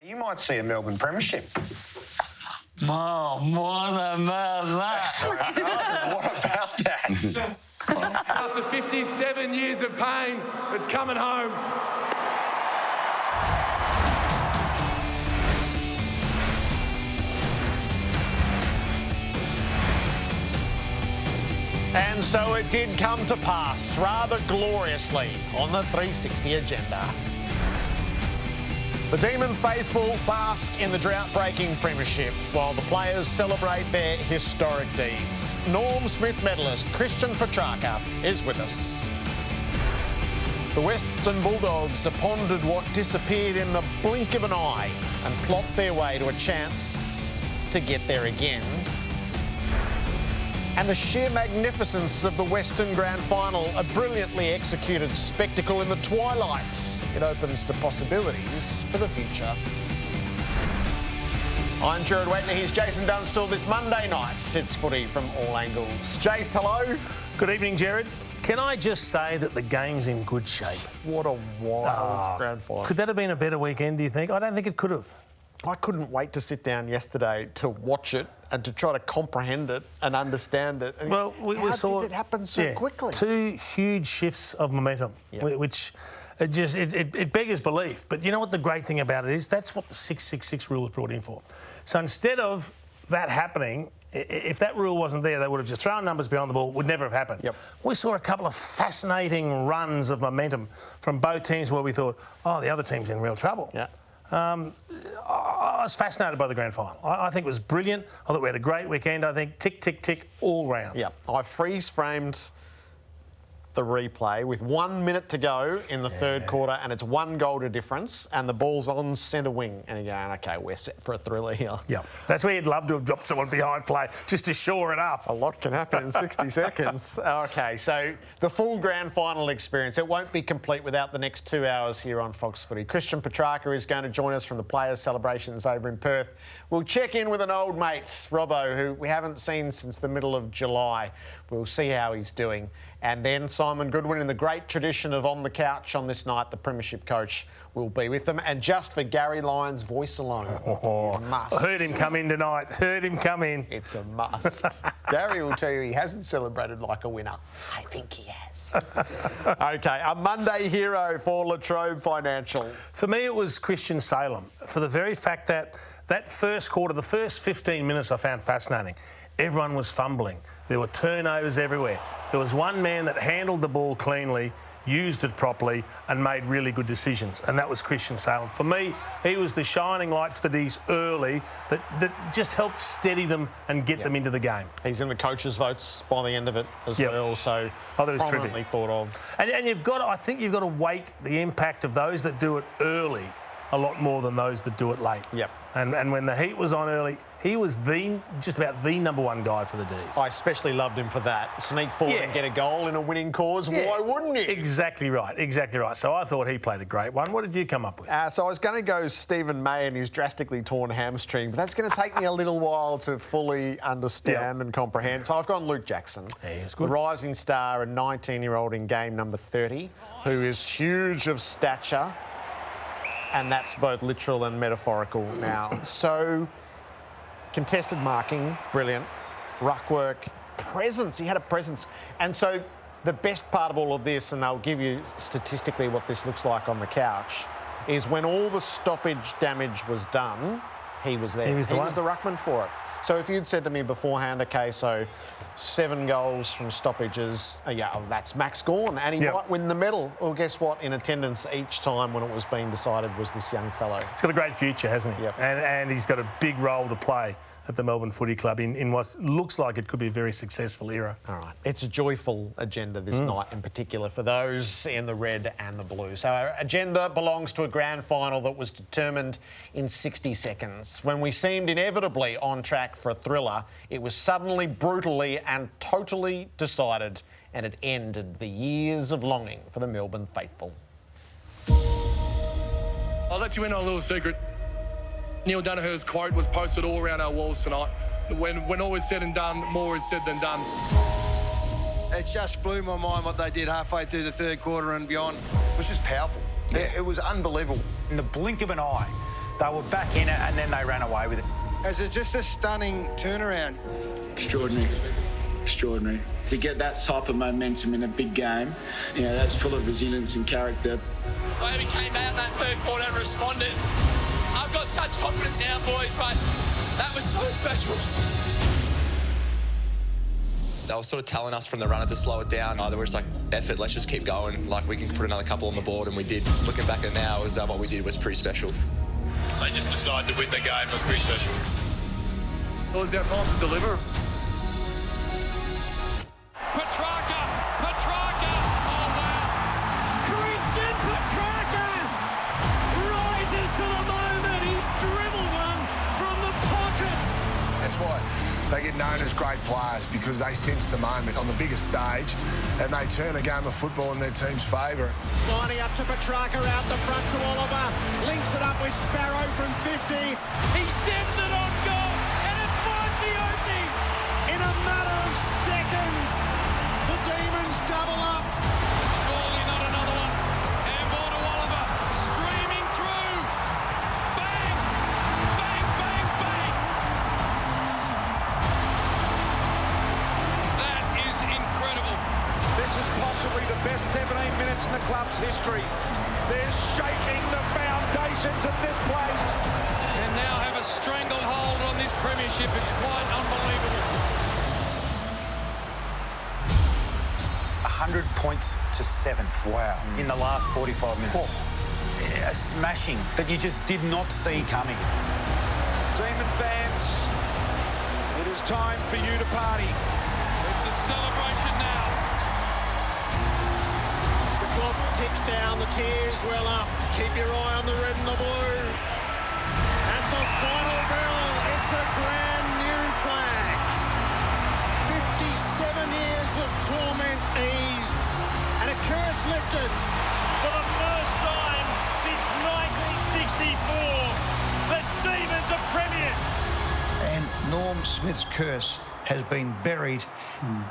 You might see a Melbourne premiership. Mom, what about that? What about that? After 57 years of pain, it's coming home. And so it did come to pass, rather gloriously, on the 360 agenda. The Demon faithful bask in the drought-breaking premiership while the players celebrate their historic deeds. Norm Smith medalist Christian Petrarca is with us. The Western Bulldogs have pondered what disappeared in the blink of an eye and plopped their way to a chance to get there again. And the sheer magnificence of the Western Grand Final, a brilliantly executed spectacle in the twilight. It opens the possibilities for the future. I'm Jared Wetner, here's Jason Dunstall. This Monday night, Sits Footy from all angles. Jace, hello. Good evening, Jared. Can I just say that the game's in good shape? What a wild Grand Final. Could that have been a better weekend, do you think? I don't think it could have. I couldn't wait to sit down yesterday to watch it and to try to comprehend it and understand it. And well, we saw did it happen so quickly? Two huge shifts of momentum, which it beggars belief. But you know what the great thing about it is? That's what the 666 rule was brought in for. So instead of that happening, if that rule wasn't there, they would have just thrown numbers behind the ball. It would never have happened. Yep. We saw a couple of fascinating runs of momentum from both teams where we thought, oh, the other team's in real trouble. Yeah. I was fascinated by the grand final. I think it was brilliant. I thought we had a great weekend. I think tick, tick, tick all round. Yeah, I freeze-framed the replay with 1 minute to go in the third quarter, and it's 1 goal to difference, and the ball's on centre wing, and you're going, OK, we're set for a thriller here. Yeah, that's where you'd love to have dropped someone behind play just to shore it up. A lot can happen in 60 seconds. OK, so the full grand final experience, it won't be complete without the next 2 hours here on Fox Footy. Christian Petrarca is going to join us from the Players' celebrations over in Perth. We'll check in with an old mate, Robbo, who we haven't seen since the middle of July. We'll see how he's doing. And then Simon Goodwin, in the great tradition of On the Couch on this night, the Premiership coach, will be with them. And just for Gary Lyon's voice alone, must. I heard him come in tonight. Heard him come in. It's a must. Gary will tell you he hasn't celebrated like a winner. I think he has. OK, a Monday hero for Latrobe Financial. For me, it was Christian Salem, for the very fact that first quarter, the first 15 minutes I found fascinating. Everyone was fumbling. There were turnovers everywhere. There was one man that handled the ball cleanly, used it properly and made really good decisions, and that was Christian Salem. For me, he was the shining light for the D's early that just helped steady them and get them into the game. He's in the coaches' votes by the end of it as well, so prominently thought of. And you've got to, I think you've got to weight the impact of those that do it early a lot more than those that do it late. Yep. And when the heat was on early, he was just about the number one guy for the D's. I especially loved him for that. Sneak forward and get a goal in a winning cause. Yeah. Why wouldn't you? Exactly right, exactly right. So I thought he played a great one. What did you come up with? So I was going to go Stephen May and his drastically torn hamstring, but that's going to take me a little while to fully understand and comprehend. So I've gone Luke Jackson. He's good. The rising star, a 19-year-old in game number 30, who is huge of stature, and that's both literal and metaphorical now. So contested marking, brilliant. Ruck work, presence. He had a presence. And so the best part of all of this, and they'll give you statistically what this looks like on the couch, is when all the stoppage damage was done, he was there. He was the ruckman for it. So if you'd said to me beforehand, OK, so 7 goals from stoppages, that's Max Gawn, and he might win the medal. Well, guess what? In attendance each time when it was being decided was this young fellow. He's got a great future, hasn't he? Yep. And he's got a big role to play at the Melbourne Footy Club in what looks like it could be a very successful era. All right. It's a joyful agenda this night in particular for those in the red and the blue. So our agenda belongs to a grand final that was determined in 60 seconds. When we seemed inevitably on track for a thriller, it was suddenly, brutally and totally decided, and it ended the years of longing for the Melbourne faithful. I'll let you in on a little secret. Neil Danaher's quote was posted all around our walls tonight. When all is said and done, more is said than done. It just blew my mind what they did halfway through the third quarter and beyond. It was just powerful. It was unbelievable. In the blink of an eye, They were back in it and then they ran away with it. As it's just a stunning turnaround. Extraordinary. Extraordinary. To get that type of momentum in a big game, that's full of resilience and character. The way we came out in that third quarter and responded, I've got such confidence in our boys, but that was so special. They were sort of telling us from the runner to slow it down. They were just like, effort, let's just keep going. Like, we can put another couple on the board, and we did. Looking back at it now, is that what we did was pretty special. They just decided to win the game. It was pretty special. It was our time to deliver. Petrarca! Oh, wow! Christian Petrarca rises to the moment. He's dribbled one from the pocket. That's why they get known as great players, because they sense the moment on the biggest stage and they turn a game of football in their team's favour. Finding up to Petrarca, out the front to Oliver. Links it up with Sparrow from 50. He sends it on goal, and it finds the opening. In a matter of seconds, the Demons double up. Surely not another one. Handball to Oliver, streaming through. Bang! Bang, bang, bang! That is incredible. This is possibly the best 17 minutes in the club's history. They're shaking the foundations of this place. And now have a stranglehold on this premiership. It's quite unbelievable. 100 points to 7. Wow. In the last 45 minutes. A smashing that you just did not see coming. Demon fans, it is time for you to party. It's a celebration now. As the clock ticks down, the tears well up. Keep your eye on the red and the blue. At the final bell, it's a brand new flag. 57 years of torment eased and a curse lifted. For the first time since 1964, the Demons are premiers. And Norm Smith's curse has been buried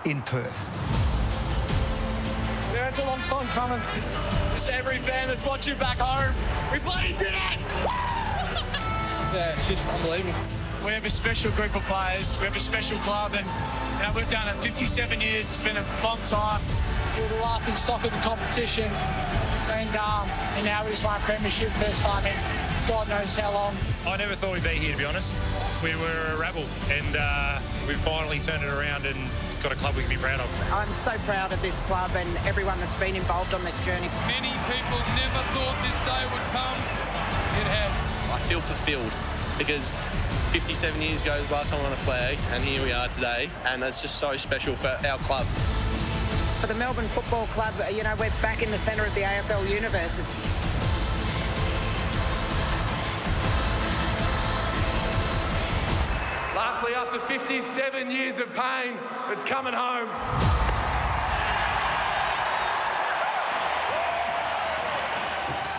in Perth. Yeah, it's a long time coming. Just every fan that's watching back home, we bloody did it! Yeah, it's just unbelievable. We have a special group of players. We have a special club, and we've done it 57 years. It's been a long time. We were the laughing stock of the competition, and now we just won a premiership first time in God knows how long. I never thought we'd be here, to be honest. We were a rabble, and we finally turned it around and got a club we can be proud of. I'm so proud of this club and everyone that's been involved on this journey. Many people never thought this day would come. It has. I feel fulfilled because 57 years ago was the last time I won a flag, and here we are today, and it's just so special for our club. For the Melbourne Football Club, we're back in the centre of the AFL universe. Lastly, after 57 years of pain, it's coming home.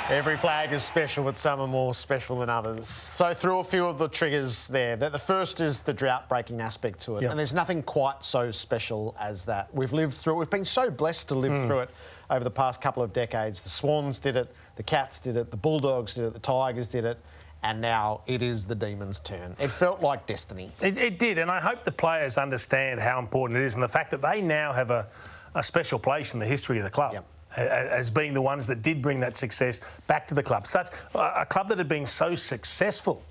Every flag is special, but some are more special than others. So through a few of the triggers there, the first is the drought-breaking aspect to it. Yep. And there's nothing quite so special as that. We've lived through it. We've been so blessed to live through it over the past couple of decades. The Swans did it, the Cats did it, the Bulldogs did it, the Tigers did it, and now it is the Demons' turn. It felt like destiny. It did, and I hope the players understand how important it is and the fact that they now have a special place in the history of the club. Yep. As being the ones that did bring that success back to the club. Such a club that had been so successful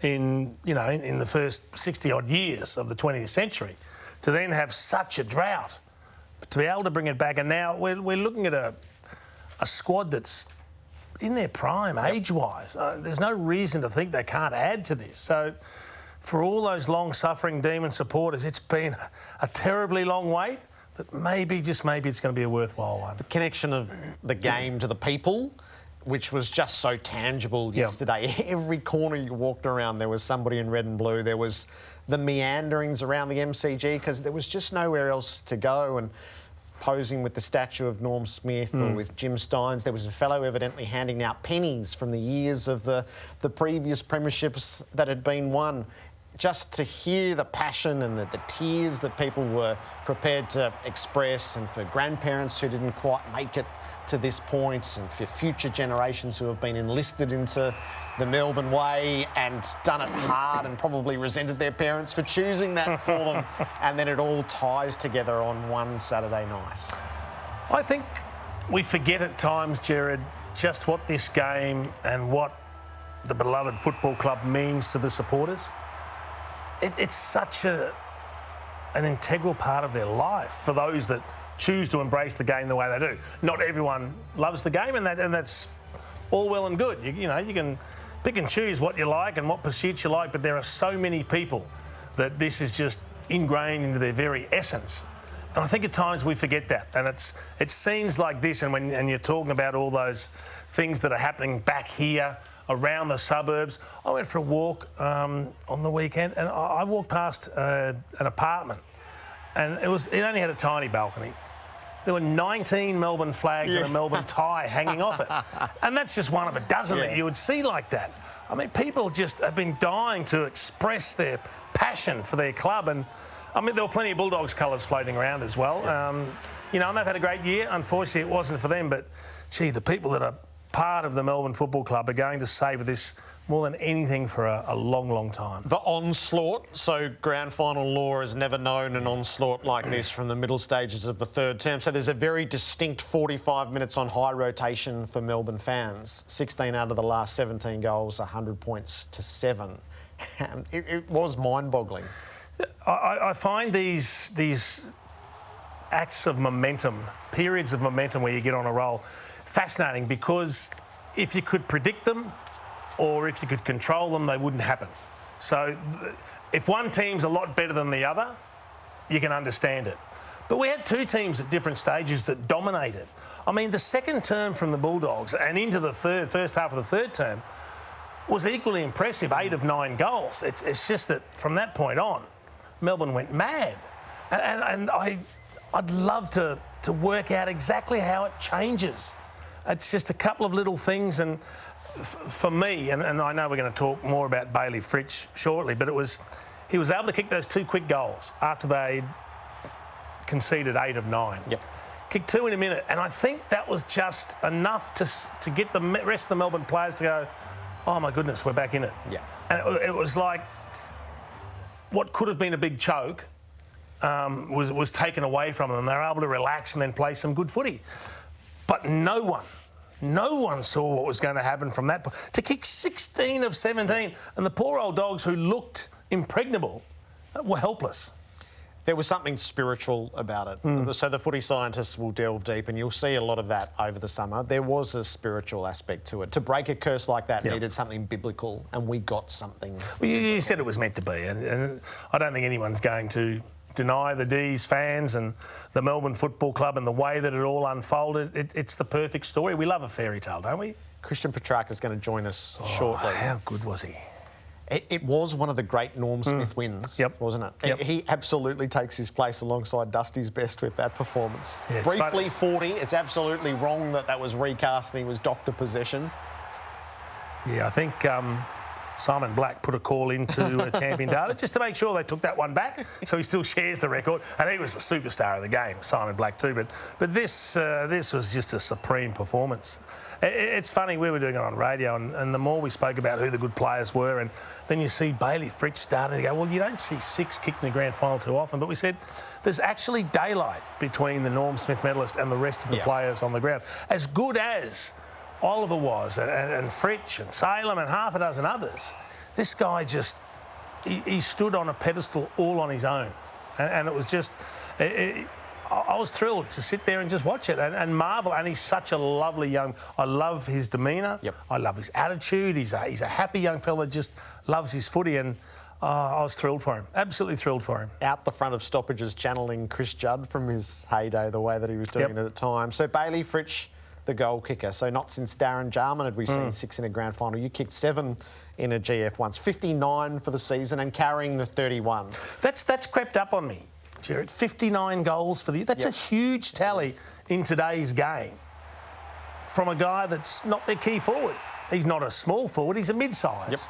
in the first 60-odd years of the 20th century, to then have such a drought, to be able to bring it back. And now we're looking at a squad that's in their prime, age-wise. There's no reason to think they can't add to this. So for all those long-suffering Demon supporters, it's been a terribly long wait. But maybe, just maybe, it's going to be a worthwhile one. The connection of the game to the people, which was just so tangible yesterday. Every corner you walked around, there was somebody in red and blue. There was the meanderings around the MCG because there was just nowhere else to go. And posing with the statue of Norm Smith or with Jim Steins, there was a fellow evidently handing out pennies from the years of the previous premierships that had been won. just to hear the passion and the tears that people were prepared to express, and for grandparents who didn't quite make it to this point, and for future generations who have been enlisted into the Melbourne way and done it hard and probably resented their parents for choosing that for them, and then it all ties together on one Saturday night. I think we forget at times, Jared, just what this game and what the beloved football club means to the supporters. It's such an integral part of their life for those that choose to embrace the game the way they do. Not everyone loves the game, and that's all well and good. You know, you can pick and choose what you like and what pursuits you like, but there are so many people that this is just ingrained into their very essence. And I think at times we forget that. And it's scenes like this, and you're talking about all those things that are happening back here around the suburbs. I went for a walk on the weekend, and I walked past an apartment, and it only had a tiny balcony. There were 19 Melbourne flags and a Melbourne tie hanging off it. And that's just one of a dozen that you would see like that. I mean, people just have been dying to express their passion for their club. And, I mean, there were plenty of Bulldogs colours floating around as well. You know, and they've had a great year. Unfortunately, it wasn't for them. But, gee, the people that are part of the Melbourne Football Club are going to savour this more than anything for a long, long time. The onslaught, so grand final law has never known an onslaught like this from the middle stages of the third term. So there's a very distinct 45 minutes on high rotation for Melbourne fans. 16 out of the last 17 goals, 100 points to 7. It was mind-boggling. I find these acts of momentum, periods of momentum where you get on a roll, fascinating, because if you could predict them or if you could control them, they wouldn't happen. So if one team's a lot better than the other, you can understand it. But we had two teams at different stages that dominated. I mean, the second term from the Bulldogs and into the first half of the third term was equally impressive, 8 of 9 goals. It's just that from that point on, Melbourne went mad. And I'd love to work out exactly how it changes. It's just a couple of little things, and for me, and I know we're going to talk more about Bailey Fritsch shortly, but he was able to kick those 2 quick goals after they conceded 8 of 9. Yep. Kicked 2 in a minute, and I think that was just enough to get the rest of the Melbourne players to go, oh my goodness, we're back in it. Yeah. And it was like what could have been a big choke was taken away from them. They were able to relax and then play some good footy. But no one saw what was going to happen from that point. To kick 16 of 17, and the poor old Dogs who looked impregnable were helpless. There was something spiritual about it. So the footy scientists will delve deep, and you'll see a lot of that over the summer. There was a spiritual aspect to it. To break a curse like that needed something biblical, and we got something. Well, you said it was meant to be, and I don't think anyone's going to deny the D's fans and the Melbourne Football Club and the way that it all unfolded. It's the perfect story. We love a fairy tale, don't we? Christian Petrarca's going to join us shortly. How good was he? It was one of the great Norm Smith wins, wasn't it? Yep. He absolutely takes his place alongside Dusty's best with that performance. Yeah, Briefly 40, it's absolutely wrong that was recast and he was doctor possession. Yeah, I think Simon Black put a call into Champion Data just to make sure they took that one back, so he still shares the record. And he was a superstar of the game, Simon Black too. But this was just a supreme performance. It's funny, we were doing it on radio, and the more we spoke about who the good players were, and then you see Bailey Fritsch starting to go, well, you don't see 6 kicked in the grand final too often. But we said there's actually daylight between the Norm Smith medalist and the rest of the players on the ground. As good as Oliver was, and Fritsch and Salem and half a dozen others, this guy just, he stood on a pedestal all on his own. And it was just, I was thrilled to sit there and just watch it and marvel. And he's such a lovely I love his demeanour. Yep. I love his attitude. He's a happy young fella that just loves his footy, and I was thrilled for him. Absolutely thrilled for him. Out the front of stoppages, channeling Chris Judd from his heyday, the way that he was doing it at the time. So Bailey Fritsch, the goal kicker. So not since Darren Jarman had we seen 6 in a grand final. You kicked 7 in a GF once, 59 for the season and carrying the 31. That's crept up on me, Jared. 59 goals for the year. That's a huge tally in today's game from a guy that's not their key forward. He's not a small forward, he's a mid-size.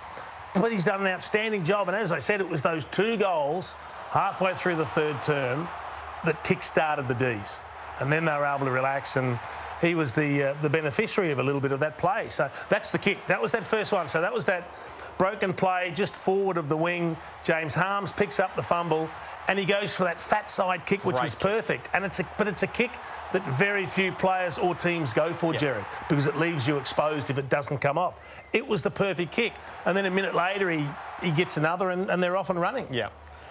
But he's done an outstanding job. And as I said, it was those 2 goals halfway through the third term that kick-started the D's. And then they were able to relax, and he was the beneficiary of a little bit of that play. So that's the kick. That was that first one. So that was that broken play just forward of the wing. James Harms picks up the fumble, and he goes for that fat side kick, which was perfect. And it's a kick that very few players or teams go for, Jared, because it leaves you exposed if it doesn't come off. It was the perfect kick. And then a minute later, he gets another, and they're off and running. Yeah.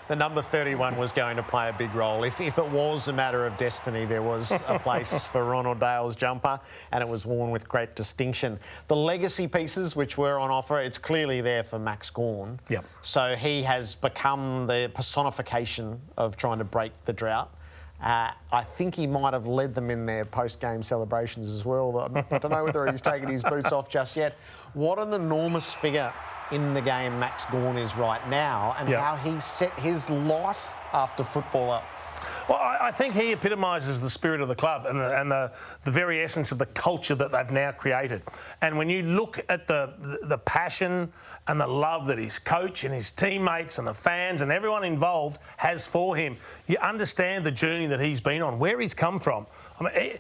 The number 31 was going to play a big role. If it was a matter of destiny, there was a place for Ronald Dale's jumper, and it was worn with great distinction. The legacy pieces which were on offer, it's clearly there for Max Gawn. Yep. So he has become the personification of trying to break the drought. I think he might have led them in their post-game celebrations as well. I don't know whether he's taken his boots off just yet. What an enormous figure in the game Max Gawn is right now, and how he set his life after football up. Well, I think he epitomises the spirit of the club and the very essence of the culture that they've now created. And when you look at the passion and the love that his coach and his teammates and the fans and everyone involved has for him, you understand the journey that he's been on, where he's come from. I mean,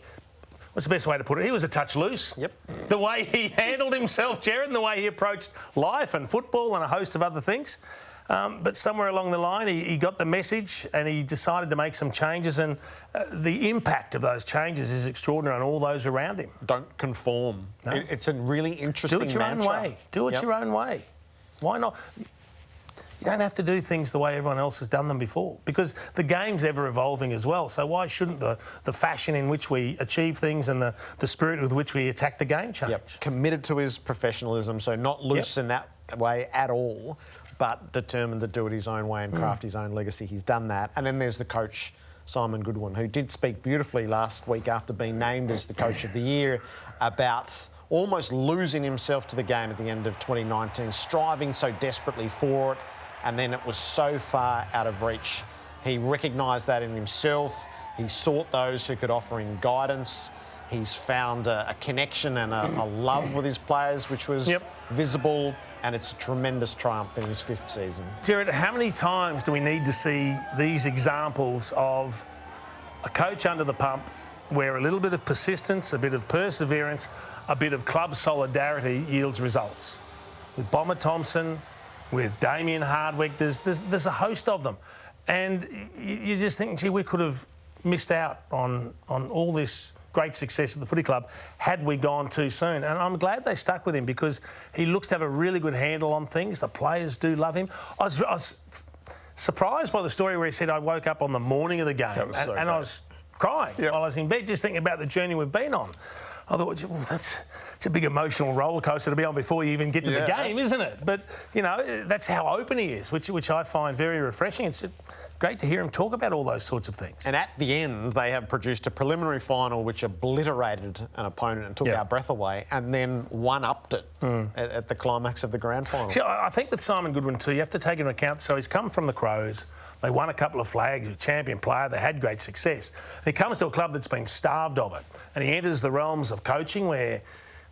what's the best way to put it? He was a touch loose. Yep. The way he handled himself, Jared, and the way he approached life and football and a host of other things. But somewhere along the line, he got the message and he decided to make some changes, and the impact of those changes is extraordinary on all those around him. Don't conform. No. It's a really interesting mantra. Do it your own way. Do it your own way. Why not? You don't have to do things the way everyone else has done them before, because the game's ever evolving as well. So why shouldn't the fashion in which we achieve things and the spirit with which we attack the game change? Yep. Committed to his professionalism, so not loose in that way at all, but determined to do it his own way and craft his own legacy. He's done that. And then there's the coach, Simon Goodwin, who did speak beautifully last week after being named as the Coach of the Year about almost losing himself to the game at the end of 2019, striving so desperately for it, and then it was so far out of reach. He recognised that in himself. He sought those who could offer him guidance. He's found a connection and a love with his players, which was visible, and it's a tremendous triumph in his 5th season. Jared, how many times do we need to see these examples of a coach under the pump where a little bit of persistence, a bit of perseverance, a bit of club solidarity yields results? With Bomber Thompson, with Damien Hardwick, there's a host of them. And you just think, gee, we could have missed out on all this great success at the footy club had we gone too soon. And I'm glad they stuck with him, because he looks to have a really good handle on things. The players do love him. I was surprised by the story where he said, I woke up on the morning of the game and I was crying while I was in bed, just thinking about the journey we've been on. I thought, well, it's a big emotional roller coaster to be on before you even get to the game, isn't it? But, you know, that's how open he is, which I find very refreshing. It's great to hear him talk about all those sorts of things. And at the end, they have produced a preliminary final which obliterated an opponent and took our breath away, and then one-upped it at the climax of the grand final. See, I think with Simon Goodwin too, you have to take into account, so he's come from the Crows. They won a couple of flags, a champion player, they had great success. And he comes to a club that's been starved of it, and he enters the realms of coaching where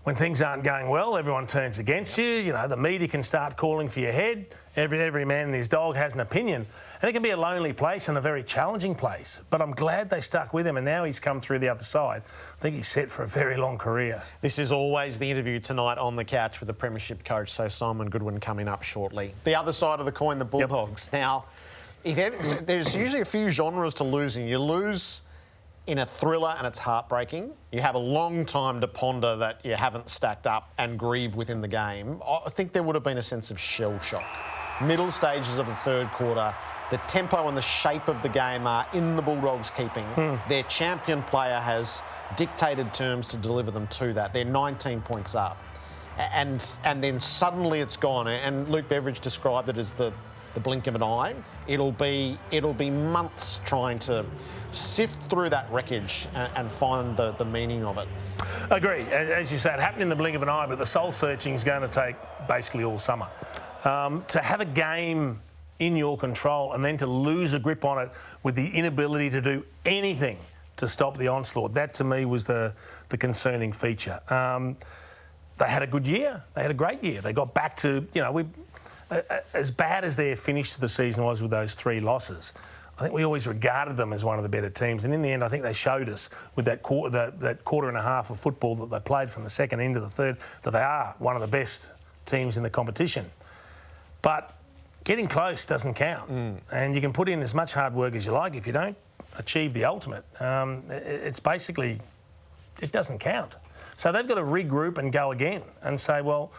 when things aren't going well, everyone turns against you. You know, the media can start calling for your head. Every man and his dog has an opinion. And it can be a lonely place and a very challenging place. But I'm glad they stuck with him, and now he's come through the other side. I think he's set for a very long career. This is always the interview tonight on the couch with the Premiership coach, so Simon Goodwin coming up shortly. The other side of the coin, the Bulldogs. Now, there's usually a few genres to losing. You lose in a thriller and it's heartbreaking. You have a long time to ponder that you haven't stacked up and grieve within the game. I think there would have been a sense of shell shock. Middle stages of the third quarter, the tempo and the shape of the game are in the Bulldogs' keeping. Their champion player has dictated terms to deliver them to that. They're 19 points up. And then suddenly it's gone. And Luke Beveridge described it as the blink of an eye. It'll be months trying to sift through that wreckage and find the meaning of it. Agree. As you say, it happened in the blink of an eye, but the soul searching is going to take basically all summer. To have a game in your control and then to lose a grip on it with the inability to do anything to stop the onslaught, that to me was the concerning feature. They had a good year. They had a great year. They got back to, you know, as bad as their finish to the season was with those 3 losses, I think we always regarded them as one of the better teams. And in the end, I think they showed us with that quarter and a half of football that they played from the second into the third that they are one of the best teams in the competition. But getting close doesn't count. And you can put in as much hard work as you like. If you don't achieve the ultimate, it's basically, it doesn't count. So they've got to regroup and go again and say, well,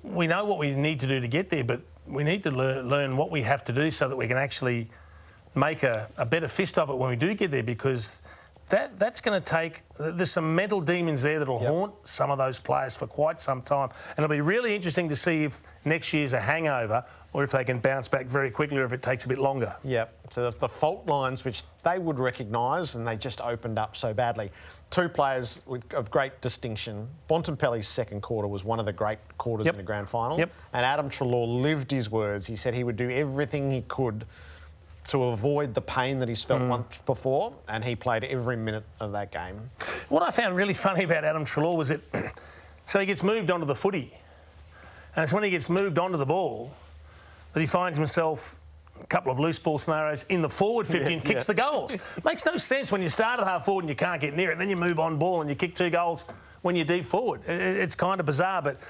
we know what we need to do to get there, but we need to learn what we have to do so that we can actually make a better fist of it when we do get there, because that's going to take... There's some mental demons there that'll haunt some of those players for quite some time. And it'll be really interesting to see if next year's a hangover or if they can bounce back very quickly or if it takes a bit longer. Yep. So the fault lines, which they would recognise, and they just opened up so badly. 2 players of great distinction. Bontempelli's second quarter was one of the great quarters in the grand final. And Adam Treloar lived his words. He said he would do everything he could to avoid the pain that he's felt once before, and he played every minute of that game. What I found really funny about Adam Treloar was that so he gets moved onto the footy, and it's when he gets moved onto the ball that he finds himself a couple of loose ball scenarios in the forward 50 and kicks the goals. Makes no sense when you start at half forward and you can't get near it, then you move on ball and you kick 2 goals when you're deep forward. It's kind of bizarre, but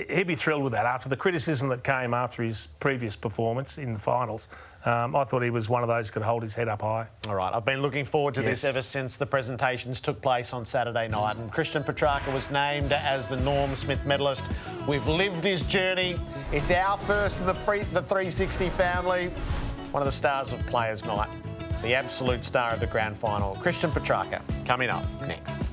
he'd be thrilled with that. After the criticism that came after his previous performance in the finals, I thought he was one of those who could hold his head up high. All right, I've been looking forward to this ever since the presentations took place on Saturday night, and Christian Petrarca was named as the Norm Smith medalist. We've lived his journey. It's our first in the 360 family. One of the stars of Players' Night, the absolute star of the grand final, Christian Petrarca, coming up next.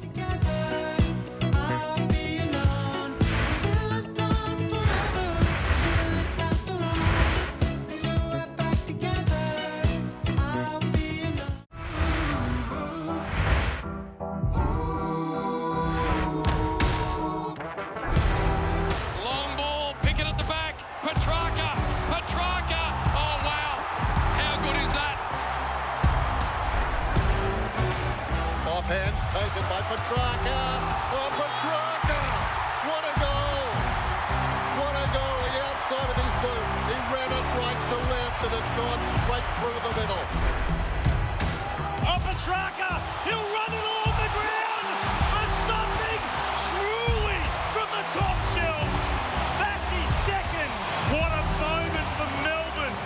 Hands taken by Petrarca. Oh, Petrarca! What a goal! What a goal! The outside of his boot. He ran it right to left, and it's gone straight through the middle. Oh, Petrarca! He'll run it along the ground for something truly from the top shelf. That's his second. What a moment for Melbourne.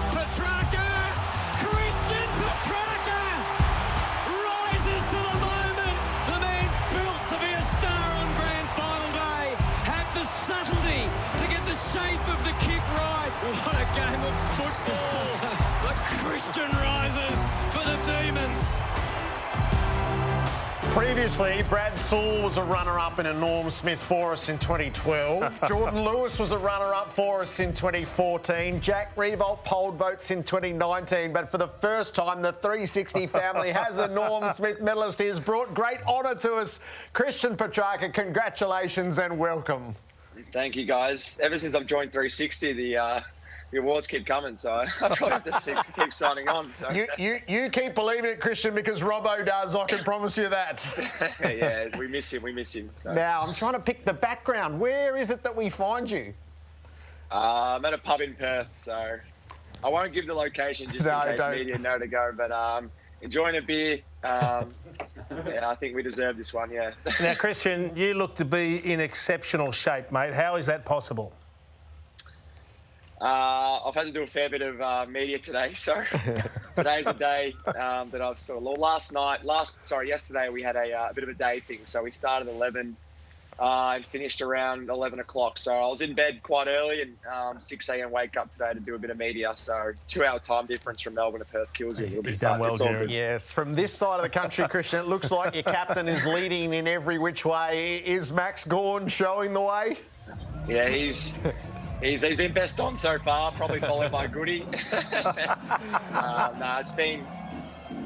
Petrarca! Christian Petrarca! Rises to the moment. The man built to be a star on grand final day. Had the subtlety to get the shape of the kick right. What a game of football. The Christian rises for the Demons. Previously, Brad Sewell was a runner-up in a Norm Smith for us in 2012. Jordan Lewis was a runner-up for us in 2014. Jack Riewoldt polled votes in 2019. But for the first time, the 360 family has a Norm Smith medalist. He has brought great honour to us. Christian Petrarca, congratulations and welcome. Thank you, guys. Ever since I've joined 360, the awards keep coming, so I probably have to keep signing on. So. You keep believing it, Christian, because Robbo does. I can promise you that. Yeah, we miss him. So. Now, I'm trying to pick the background. Where is it that we find you? I'm at a pub in Perth, so I won't give the location just in case media know to go, but enjoying a beer. Yeah, I think we deserve this one, yeah. Now, Christian, you look to be in exceptional shape, mate. How is that possible? I've had to do a fair bit of media today, so today's a day that I've sort of... yesterday we had a bit of a day thing, so we started at 11 and finished around 11 o'clock, so I was in bed quite early and 6 a.m. wake up today to do a bit of media, so 2-hour time difference from Melbourne to Perth kills you a little bit. He's done well, Jerry. Yes, from this side of the country, Christian, it looks like your captain is leading in every which way. Is Max Gawn showing the way? Yeah, He's been best on so far, probably followed by Goody. No, it's been...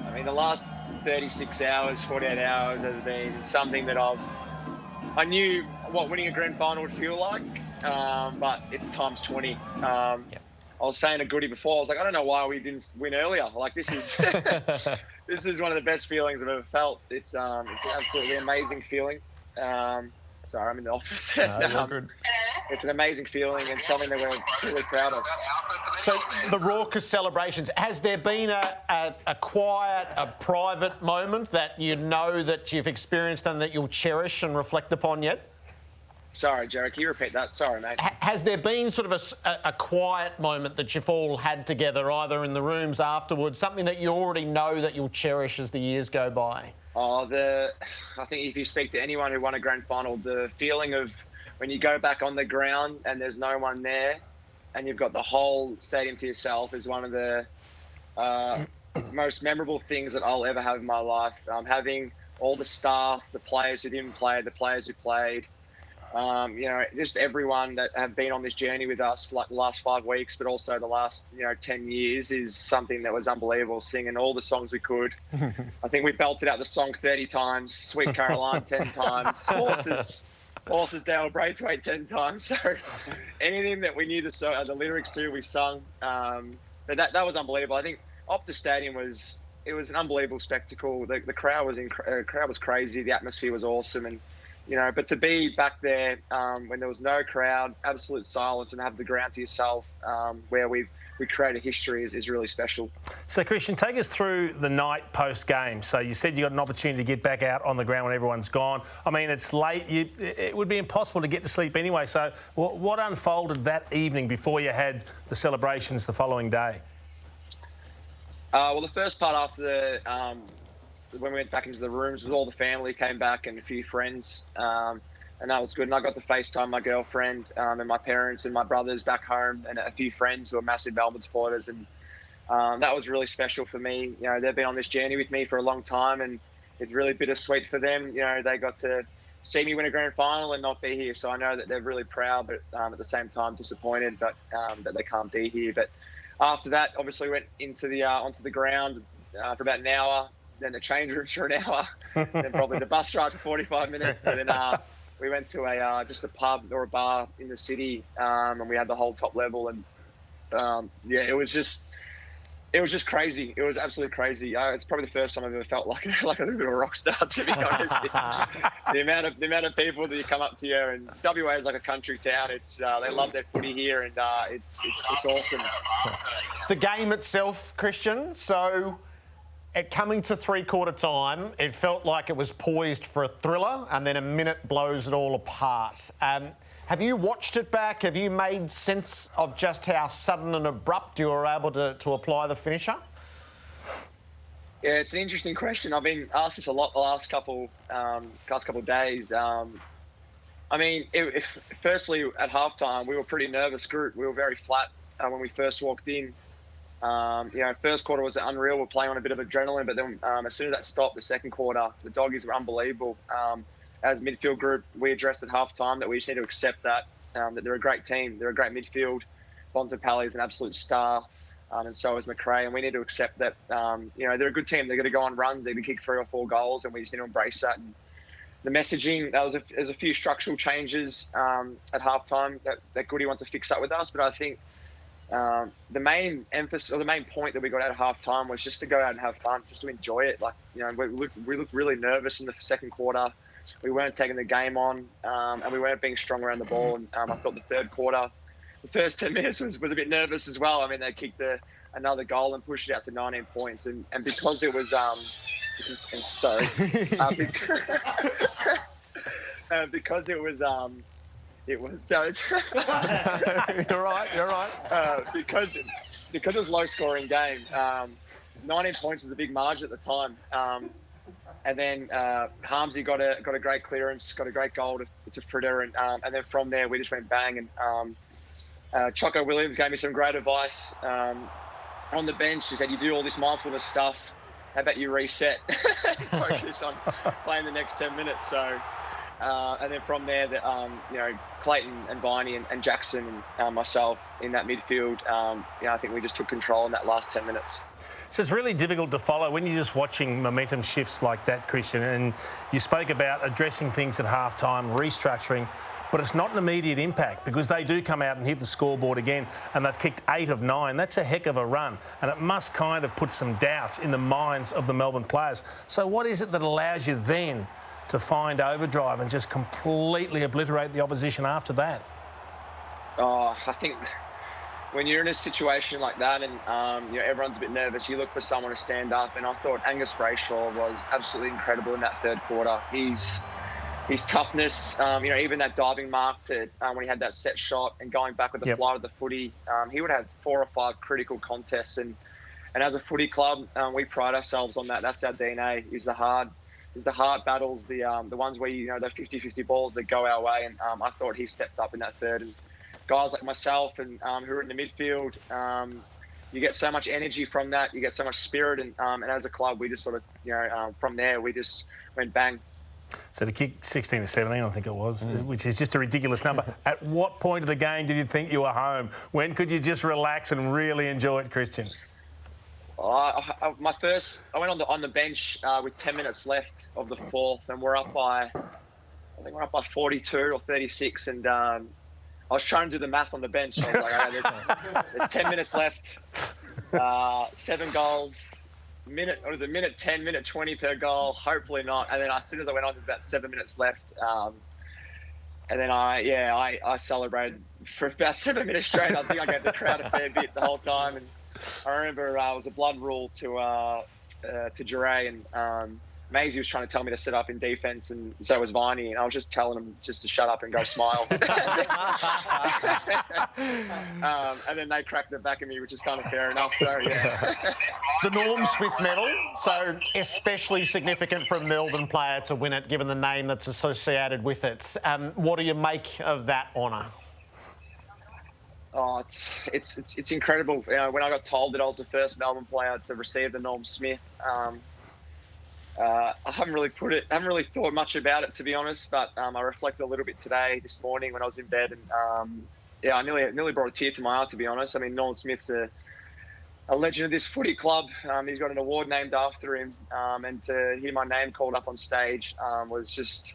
I mean, the last 36 hours, 48 hours has been something that I knew what winning a grand final would feel like, but it's times 20. I was saying to Goody before, I was like, I don't know why we didn't win earlier. Like, this is this is one of the best feelings I've ever felt. It's an absolutely amazing feeling. Sorry, I'm in the office. No, you're good. it's an amazing feeling and something that we're truly proud of. So the raucous celebrations, has there been a quiet, a private moment that you know that you've experienced and that you'll cherish and reflect upon yet? Sorry, Jared, can you repeat that? Sorry, mate. Has there been sort of a quiet moment that you've all had together, either in the rooms afterwards, something that you already know that you'll cherish as the years go by? I think if you speak to anyone who won a grand final, the feeling of when you go back on the ground and there's no one there and you've got the whole stadium to yourself is one of the most memorable things that I'll ever have in my life. Having all the staff, the players who didn't play, the players who played, just everyone that have been on this journey with us for like the last 5 weeks, but also the last, 10 years is something that was unbelievable. Singing all the songs we could. I think we belted out the song 30 times, Sweet Caroline 10 times, Horses Dale Braithwaite 10 times. So anything that we knew the lyrics to, we sung. But that was unbelievable. I think Optus Stadium was an unbelievable spectacle. The crowd was crazy. The atmosphere was awesome, and but to be back there when there was no crowd, absolute silence, and have the ground to yourself, where we created history is really special. So, Christian, take us through the night post-game. So you said you got an opportunity to get back out on the ground when everyone's gone. I mean, it's late. It would be impossible to get to sleep anyway. So what unfolded that evening before you had the celebrations the following day? Well, the first part after when we went back into the rooms was all the family came back and a few friends, and that was good. And I got to FaceTime my girlfriend and my parents and my brothers back home and a few friends who are massive Melbourne supporters, and that was really special for me. They've been on this journey with me for a long time, and it's really bittersweet for them. They got to see me win a grand final and not be here, so I know that they're really proud, but at the same time disappointed that they can't be here. But after that, obviously, we went into onto the ground for about an hour. Then the change rooms for an hour, then probably the bus ride for 45 minutes, and then we went to just a pub or a bar in the city, and we had the whole top level, and it was just crazy. It was absolutely crazy. It's probably the first time I've ever felt like a little bit of a rock star, to be honest. the amount of people that you come up to you, and WA is like a country town. It's they love their footy here, and it's awesome. The game itself, Christian. So, coming to three-quarter time, it felt like it was poised for a thriller, and then a minute blows it all apart. Have you watched it back? Have you made sense of just how sudden and abrupt you were able to apply the finisher? Yeah, it's an interesting question. I've been asked this a lot the last couple of days. Firstly, at halftime, we were a pretty nervous group. We were very flat when we first walked in. First quarter was unreal. We're playing on a bit of adrenaline, but then as soon as that stopped, the second quarter, the Doggies were unbelievable. As a midfield group, we addressed at halftime that we just need to accept that they're a great team. They're a great midfield. Bontempelli is an absolute star, and so is McRae. And we need to accept that, they're a good team. They're going to go on runs. They're going to kick 3 or 4 goals, and we just need to embrace that. And the messaging, there's a few structural changes at halftime that Goody wants to fix up with us, but I think the main emphasis or the main point that we got out of halftime was just to go out and have fun, just to enjoy it. We looked really nervous in the second quarter. We weren't taking the game on, and we weren't being strong around the ball. And I thought the third quarter, the first 10 minutes was a bit nervous as well. I mean, they kicked another goal and pushed it out to 19 points. And because it was, because it was, You're right. Because it was a low-scoring game, 19 points was a big margin at the time. And then Harmsy got a great clearance, got a great goal to Fritter, and then from there we just went bang. And Choco Williams gave me some great advice on the bench. She said, "You do all this mindfulness stuff. How about you reset, focus on playing the next 10 minutes?" So. And then from there, Clayton and Viney and Jackson and myself in that midfield, I think we just took control in that last 10 minutes. So it's really difficult to follow when you're just watching momentum shifts like that, Christian. And you spoke about addressing things at halftime, restructuring, but it's not an immediate impact because they do come out and hit the scoreboard again, and they've kicked 8 of 9. That's a heck of a run, and it must kind of put some doubt in the minds of the Melbourne players. So what is it that allows you then to find overdrive and just completely obliterate the opposition after that? I think when you're in a situation like that and everyone's a bit nervous, you look for someone to stand up. And I thought Angus Brayshaw was absolutely incredible in that third quarter. His toughness, even that diving mark to when he had that set shot and going back with the flight of the footy, he would have 4 or 5 critical contests. And as a footy club, we pride ourselves on that. That's our DNA. Is the hard battles, the ones where the 50-50 balls that go our way. And I thought he stepped up in that third. And guys like myself and who are in the midfield, you get so much energy from that. You get so much spirit. And as a club, we just sort of, from there, we just went bang. So to kick 16 to 17, I think it was, which is just a ridiculous number. At what point of the game did you think you were home? When could you just relax and really enjoy it, Christian? I went on the bench with 10 minutes left of the fourth, and we're up by 42 or 36, and I was trying to do the math on the bench. I was like, there's 10 minutes left, 7 goals. Minute 10, minute 20 per goal, hopefully not. And then as soon as I went on, there's about 7 minutes left. And then I celebrated for about 7 minutes straight. I think I gave the crowd a fair bit the whole time. And I remember it was a blood rule to Jure, and Maisie was trying to tell me to sit up in defence, and so was Viney, and I was just telling him just to shut up and go smile. And then they cracked the back of me, which is kind of fair enough. So yeah. The Norm Smith medal, so especially significant for a Melbourne player to win it, given the name that's associated with it. What do you make of that honour? Oh, it's incredible. When I got told that I was the first Melbourne player to receive the Norm Smith, I haven't really thought much about it, to be honest. But I reflected a little bit this morning when I was in bed, and I nearly brought a tear to my eye, to be honest. I mean, Norm Smith's a legend of this footy club. He's got an award named after him, and to hear my name called up on stage was just,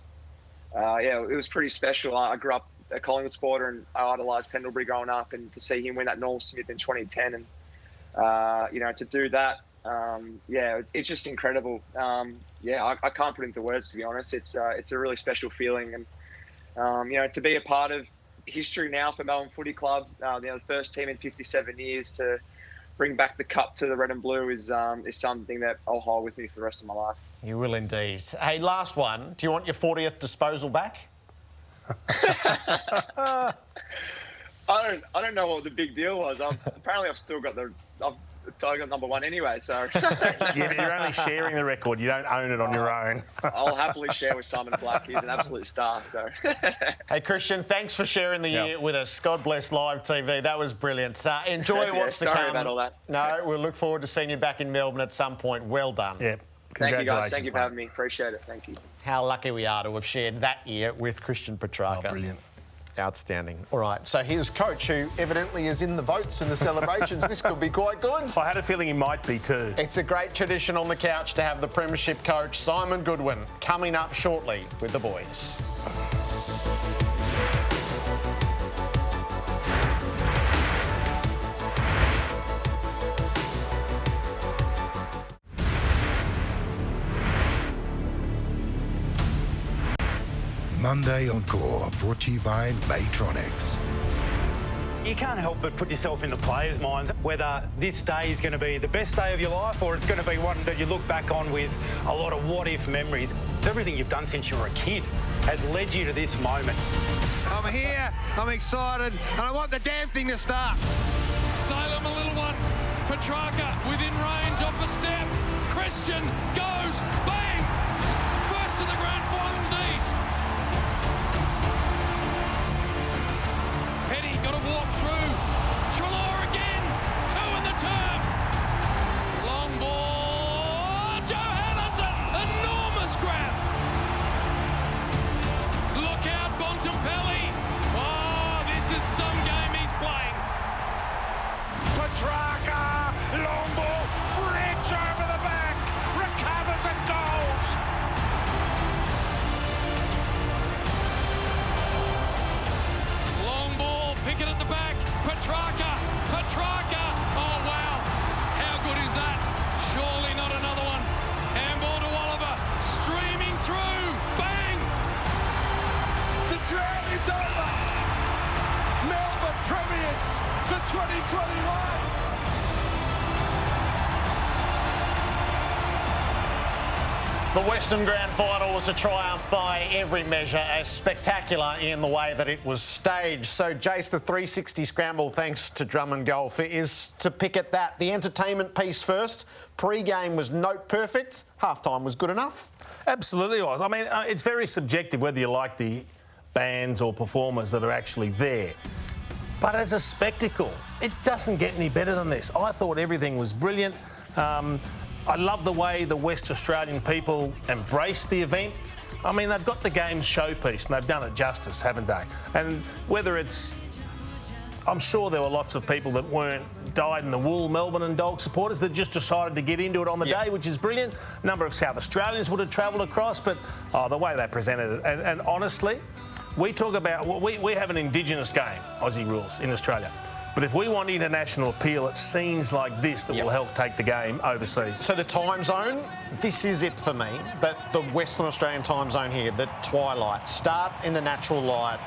it was pretty special. I grew up a Collingwood supporter, and I idolised Pendlebury growing up, and to see him win that Norm Smith in 2010, and to do that. It's just incredible. I can't put into words, to be honest. It's a really special feeling, and to be a part of history now for Melbourne Footy Club, the first team in 57 years to bring back the cup to the red and blue is something that I'll hold with me for the rest of my life. You will indeed. Hey, last one. Do you want your 40th disposal back? I don't know what the big deal was. Apparently, I've still got I got number 1 anyway, so... Yeah, but you're only sharing the record. You don't own it on your own. I'll happily share with Simon Black. He's an absolute star, so... Hey, Christian, thanks for sharing the year with us. God bless Live TV. That was brilliant. Enjoy what's to come. Sorry about all that. No, we'll look forward to seeing you back in Melbourne at some point. Well done. Yeah. Thank you, guys. Thank you for having me. Appreciate it. Thank you. How lucky we are to have shared that year with Christian Petrarca. Oh, brilliant. Outstanding. All right, so here's coach who evidently is in the votes in the celebrations. This could be quite good. I had a feeling he might be too. It's a great tradition on the couch to have the premiership coach, Simon Goodwin, coming up shortly with the boys. Monday Encore, brought to you by Matronics. You can't help but put yourself in the players' minds, whether this day is going to be the best day of your life or it's going to be one that you look back on with a lot of what-if memories. Everything you've done since you were a kid has led you to this moment. I'm here, I'm excited, and I want the damn thing to start. Salem, a little one. Petrarca within range off a step. Christian goes, bang! First to the grand final D's. Petty got to walk through. Treloar again. 2 in the term. Long ball. Johannesson. Enormous grab. Look out, Bontempelli. Oh, this is some game he's playing. Petrarca, long ball, French over the back, recovers and goal. experience for 2021. The Western Grand Final was a triumph by every measure, as spectacular in the way that it was staged. So, Jace, the 360 scramble, thanks to Drummond Golf, is to pick at that. The entertainment piece first. Pre-game was note perfect. Halftime was good enough. Absolutely was. I mean, it's very subjective whether you like the bands or performers that are actually there. But as a spectacle, it doesn't get any better than this. I thought everything was brilliant. I love the way the West Australian people embraced the event. I mean, they've got the game's showpiece and they've done it justice, haven't they? And whether it's... I'm sure there were lots of people that weren't dyed-in-the-wool Melbourne and Dog supporters that just decided to get into it on the day, which is brilliant. A number of South Australians would have travelled across, but the way they presented it. And honestly, we talk about... We have an Indigenous game, Aussie rules, in Australia. But if we want international appeal, it's scenes like this that will help take the game overseas. So the time zone, this is it for me. That the Western Australian time zone here, the twilight. Start in the natural light,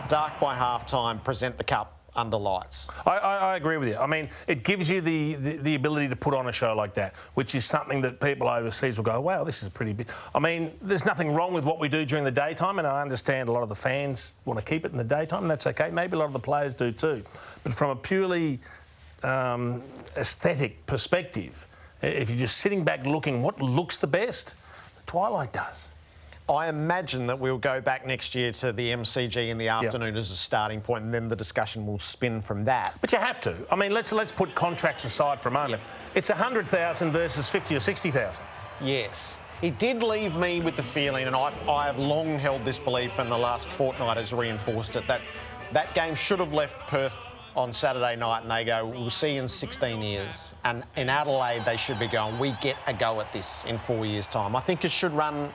dark by half-time, present the cup under lights. I agree with you. I mean, it gives you the ability to put on a show like that, which is something that people overseas will go, wow, this is pretty big. I mean, there's nothing wrong with what we do during the daytime, and I understand a lot of the fans want to keep it in the daytime, and that's okay. Maybe a lot of the players do too. But from a purely aesthetic perspective, if you're just sitting back looking what looks the best, the twilight does. I imagine that we'll go back next year to the MCG in the afternoon as a starting point, and then the discussion will spin from that. But you have to. I mean, let's put contracts aside for a moment. It's 100,000 versus 50 or 60,000. Yes. It did leave me with the feeling, and I have long held this belief, and the last fortnight has reinforced it, that game should have left Perth on Saturday night and they go, we'll see you in 16 years. And in Adelaide, they should be going, we get a go at this in 4 years' time. I think it should run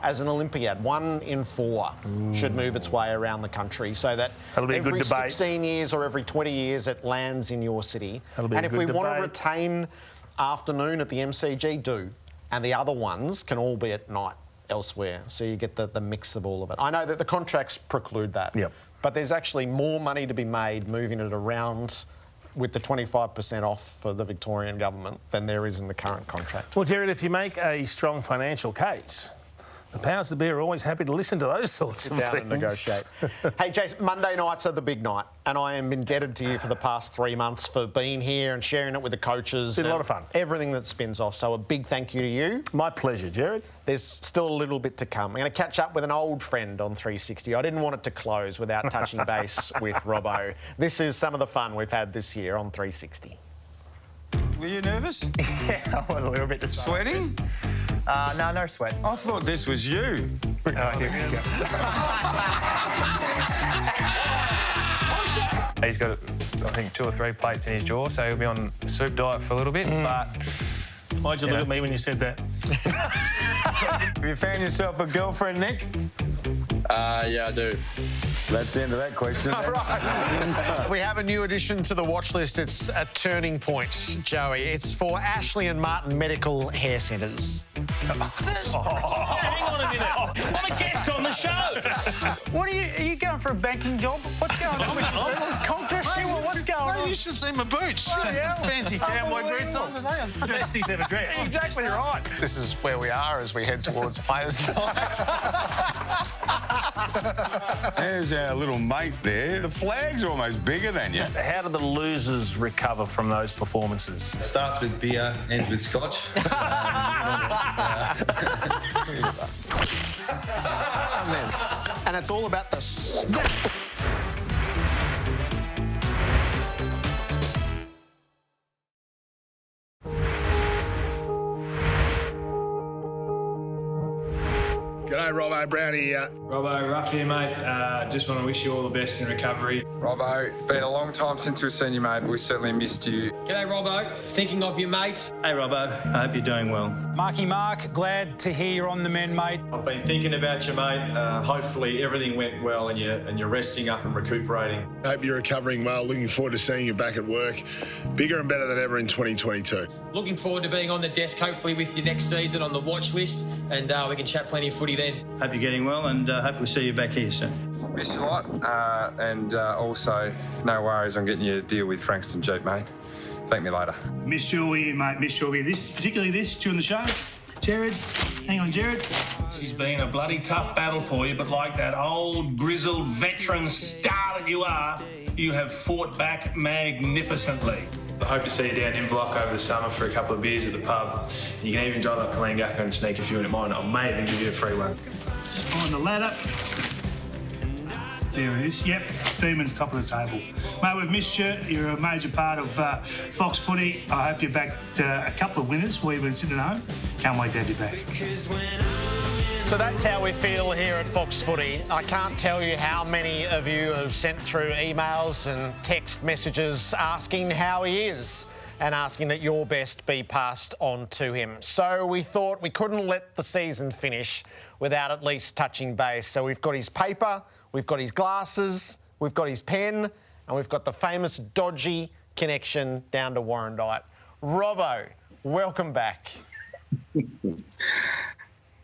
as an Olympiad. 1 in 4 should move its way around the country so that every 16 years or every 20 years it lands in your city. And if we want to retain afternoon at the MCG, do. And the other ones can all be at night elsewhere. So you get the mix of all of it. I know that the contracts preclude that. Yep. But there's actually more money to be made moving it around with the 25% off for the Victorian government than there is in the current contract. Well, Jared, if you make a strong financial case, the powers that be are always happy to listen to those sorts of things. Sit down and negotiate. Hey, Jason, Monday nights are the big night, and I am indebted to you for the past 3 months for being here and sharing it with the coaches. It's been a lot of fun. Everything that spins off. So a big thank you to you. My pleasure, Jared. There's still a little bit to come. I'm going to catch up with an old friend on 360. I didn't want it to close without touching base with Robbo. This is some of the fun we've had this year on 360. Were you nervous? Yeah, I was a little bit Sweating? No sweats. I thought this was you. Oh, here we go. He's got, I think, 2 or 3 plates in his jaw, so he'll be on soup diet for a little bit, but... Why'd you look at me when you said that? Have you found yourself a girlfriend, Nick? Yeah, I do. That's the end of that question. Right. We have a new addition to the watch list. It's a turning point, Joey. It's for Ashley and Martin Medical Hair Centres. Hang on a minute. I'm a guest on the show. What are you going for a banking job? What's going on? What's going on? You should see my boots. Oh, yeah. Fancy cowboy boots on today. Best he's ever dressed. Exactly right. This is where we are as we head towards players' night. There's our little mate there. The flag's almost bigger than you. How do the losers recover from those performances? Starts with beer, ends with scotch. And it's all about the snap. G'day, Robbo, Brownie here. Robbo, Ruff here, mate. Just want to wish you all the best in recovery. Robbo, it's been a long time since we've seen you, mate, but we certainly missed you. G'day, Robbo. Thinking of you, mates. Hey, Robbo. I hope you're doing well. Marky Mark, glad to hear you're on the mend, mate. I've been thinking about you, mate. Hopefully everything went well and you're resting up and recuperating. Hope you're recovering well. Looking forward to seeing you back at work. Bigger and better than ever in 2022. Looking forward to being on the desk, hopefully with you next season on the watch list, and we can chat plenty of footy then. Hope you're getting well, and hopefully see you back here soon. Miss you a lot. And also, no worries on getting you a deal with Frankston Jeep, mate. Thank me later. Miss you all here, mate. Miss you all here. Particularly this during the show. Jared, hang on, Jared. She's been a bloody tough battle for you, but like that old grizzled veteran star that you are, you have fought back magnificently. I hope to see you down in Block over the summer for a couple of beers at the pub. You can even drive up to Langatha and sneak a few in mine. I may even give you a free one. Just find the ladder. There it is. Yep, Demon's top of the table. Mate, we've missed you. You're a major part of Fox Footy. I hope you're back to a couple of winners. We've been sitting at home. Can't wait to have you back. So that's how we feel here at Fox Footy. I can't tell you how many of you have sent through emails and text messages asking how he is and asking that your best be passed on to him. So we thought we couldn't let the season finish without at least touching base. So we've got his paper, we've got his glasses, we've got his pen, and we've got the famous dodgy connection down to Warrandyte. Robbo, welcome back.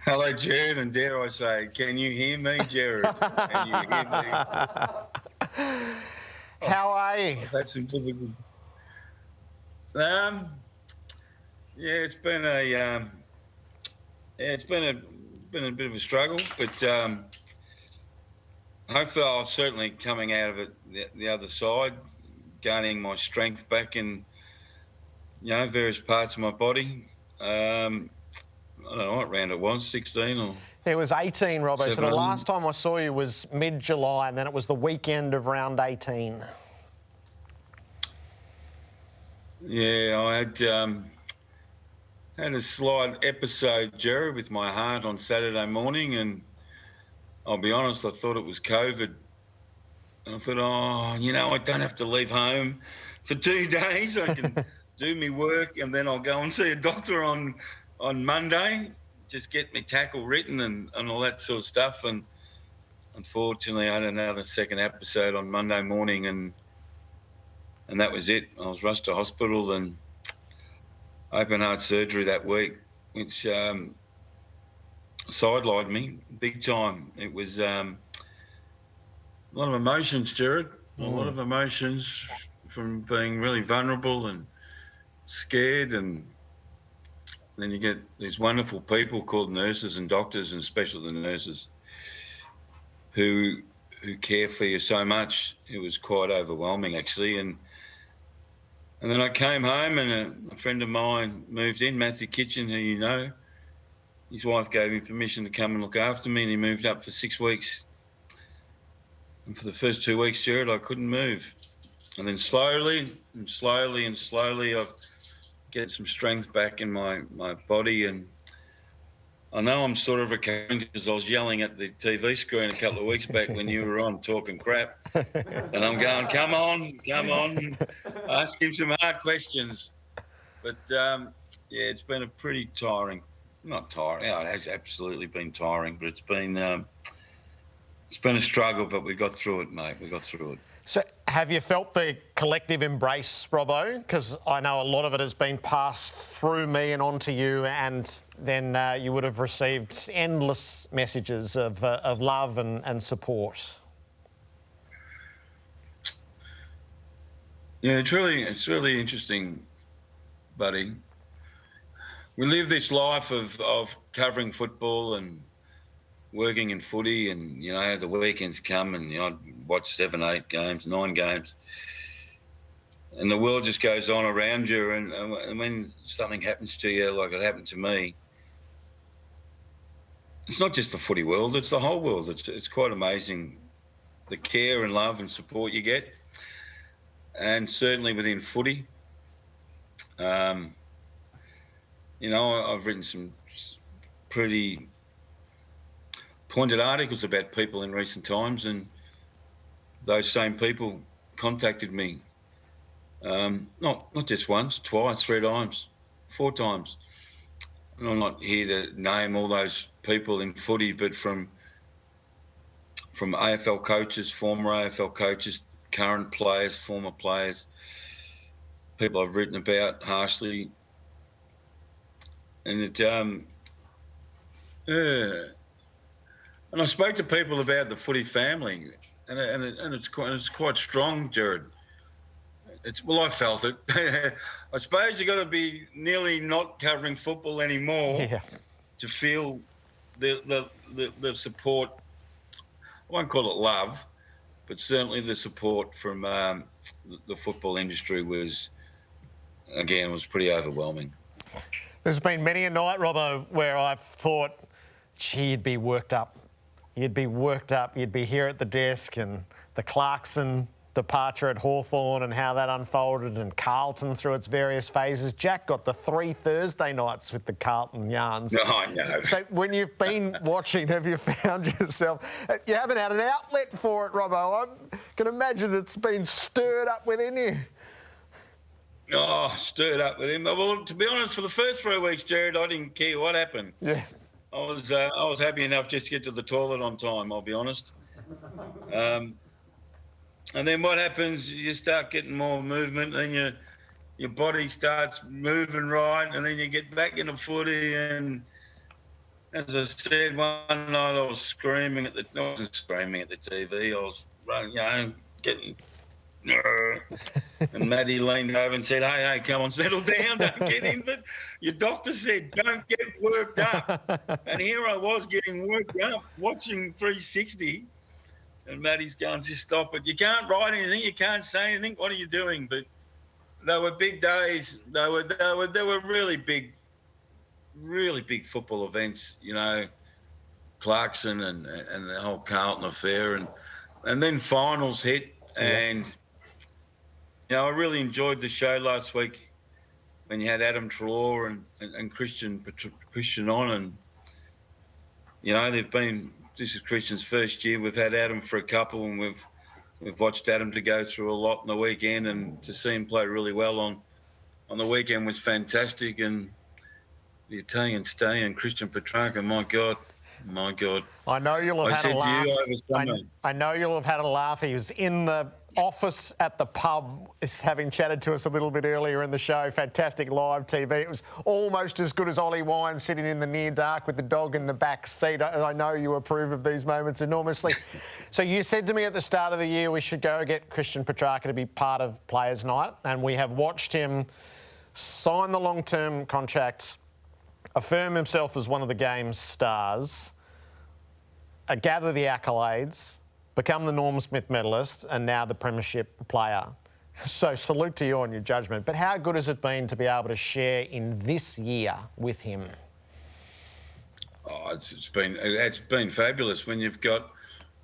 Hello, Jared, and dare I say, can you hear me, Jared? Can you hear me? How are you? That's some difficult. Yeah, it's been a bit of a struggle, but hopefully I'll certainly coming out of it the other side, gaining my strength back in various parts of my body. I don't know what round it was, 16 or... It was 18, Robbo. 7. So the last time I saw you was mid-July, and then it was the weekend of round 18. Yeah, I had a slight episode, Jerry, with my heart on Saturday morning, and I'll be honest, I thought it was COVID. And I thought, I don't have to leave home for 2 days. I can do my work, and then I'll go and see a doctor on Monday, just get my tackle written and all that sort of stuff. And unfortunately, I had another second episode on Monday morning, and that was it. I was rushed to hospital and open heart surgery that week, which sidelined me big time. It was a lot of emotions, Jared. A lot of emotions from being really vulnerable and scared, and then you get these wonderful people called nurses and doctors, and especially the nurses, who care for you so much. It was quite overwhelming, actually. And then I came home, and a friend of mine moved in, Matthew Kitchen, who you know. His wife gave him permission to come and look after me, and he moved up for 6 weeks. And for the first 2 weeks, Jared, I couldn't move. And then slowly, I've get some strength back in my body, and I know I'm sort of recovering because I was yelling at the TV screen a couple of weeks back when you were on talking crap, and I'm going, come on, ask him some hard questions. But it's been a pretty tiring, not tiring, it has absolutely been tiring, but it's been a struggle, but we got through it, mate. We got through it. So have you felt the collective embrace, Robbo? Because I know a lot of it has been passed through me and onto you, and then you would have received endless messages of love and support. Yeah, it's really interesting, buddy. We live this life of covering football and working in footy, and the weekends come, and I'd watch 7, 8 games, 9 games, and the world just goes on around you. And when something happens to you, like it happened to me, it's not just the footy world; it's the whole world. It's quite amazing the care and love and support you get, and certainly within footy. I've written some pretty pointed articles about people in recent times, and those same people contacted me, not just once, twice, 3 times, 4 times. And I'm not here to name all those people in footy, but from AFL coaches, former AFL coaches, current players, former players, people I've written about harshly. And And I spoke to people about the footy family, and it's quite strong, Jared. I felt it. I suppose you got to be nearly not covering football anymore to feel the support. I won't call it love, but certainly the support from the football industry was pretty overwhelming. There's been many a night, Robbo, where I've thought, gee, you'd be worked up. You'd be worked up. You'd be here at the desk, and the Clarkson departure at Hawthorn and how that unfolded, and Carlton through its various phases. Jack got the 3 Thursday nights with the Carlton yarns. No, I know. So when you've been watching, have you found yourself... You haven't had an outlet for it, Robbo. I can imagine it's been stirred up within you. Oh, stirred up with him. Well, to be honest, for the first 3 weeks, Jared, I didn't care what happened. Yeah. I was happy enough just to get to the toilet on time, I'll be honest. And then what happens, you start getting more movement, and your body starts moving right, and then you get back into footy. And as I said, one night I was screaming I wasn't screaming at the TV. I was, getting... And Maddie leaned over and said, hey, come on, settle down, don't get injured. Your doctor said, don't get worked up. And here I was getting worked up, watching 360. And Maddie's going, just stop it. You can't write anything, you can't say anything. What are you doing? But they were big days. They were really big football events, Clarkson and the whole Carlton affair. And then finals hit, and I really enjoyed the show last week when you had Adam Treloar and Christian on, and this is Christian's first year. We've had Adam for a couple, and we've watched Adam to go through a lot on the weekend, and to see him play really well on the weekend was fantastic. And the Italian stallion, Christian Petrarca, my God. I know you'll have had a laugh. I know you'll have had a laugh. He was in the office at the pub, having chatted to us a little bit earlier in the show. Fantastic live TV. It was almost as good as Ollie Wine sitting in the near dark with the dog in the back seat. I know you approve of these moments enormously. So you said to me at the start of the year we should go get Christian Petrarca to be part of Players' Night, and we have watched him sign the long-term contract, affirm himself as one of the game's stars, gather the accolades, become the Norm Smith medalist, and now the premiership player. So salute to you on your judgment. But how good has it been to be able to share in this year with him? Oh, it's been fabulous when you've got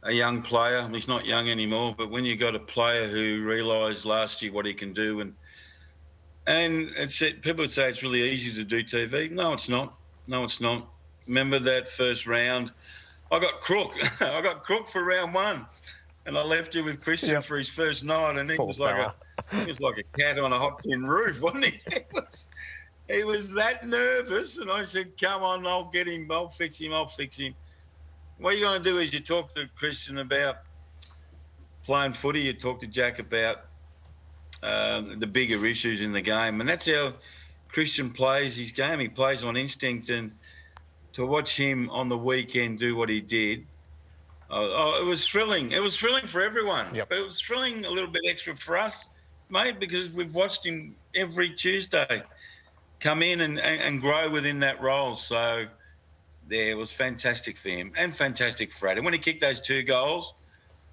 a young player. He's not young anymore, but when you've got a player who realised last year what he can do, and people would say it's really easy to do TV. No, it's not. Remember that first round? I got Crook. I got Crook for round 1, and I left you with Christian for his first night, and he was like a cat on a hot tin roof, wasn't he? He was that nervous, and I said, "Come on, I'll get him. I'll fix him. What you're going to do is you talk to Christian about playing footy. You talk to Jack about the bigger issues in the game, and that's how Christian plays his game. He plays on instinct, and to watch him on the weekend do what he did, it was thrilling. It was thrilling for everyone. Yep. But it was thrilling a little bit extra for us, mate, because we've watched him every Tuesday come in and grow within that role. So, it was fantastic for him and fantastic for Adam. When he kicked those 2 goals,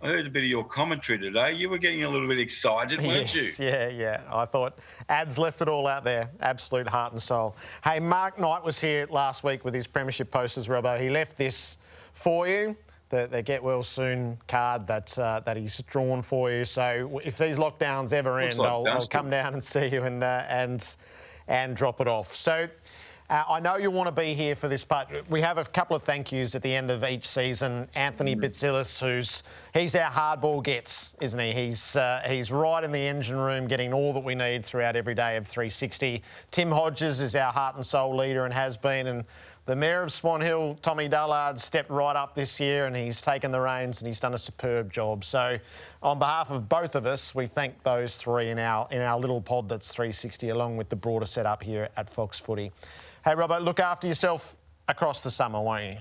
I heard a bit of your commentary today. You were getting a little bit excited, weren't you? Yeah. I thought Ads left it all out there. Absolute heart and soul. Hey, Mark Knight was here last week with his premiership posters, Robbo. He left this for you, the Get Well Soon card that he's drawn for you. So if these lockdowns ever end, I'll come down and see you and drop it off. So I know you want to be here for this part. We have a couple of thank yous at the end of each season. Anthony Bitsilis, he's our hardball gets, isn't he? He's right in the engine room getting all that we need throughout every day of 360. Tim Hodges is our heart and soul leader and has been. And the Mayor of Swan Hill, Tommy Dullard, stepped right up this year and he's taken the reins and he's done a superb job. So on behalf of both of us, we thank those three in our little pod that's 360 along with the broader setup here at Fox Footy. Hey, Robbo, look after yourself across the summer, won't you?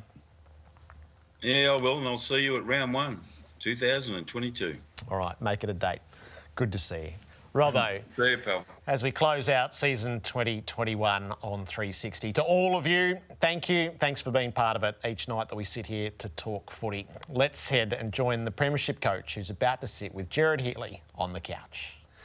Yeah, I will, and I'll see you at round 1, 2022. All right, make it a date. Good to see you. Robbo, See you, pal. as we close out season 2021 on 360, to all of you, thank you. Thanks for being part of it each night that we sit here to talk footy. Let's head and join the Premiership coach who's about to sit with Gerard Heatley on the couch.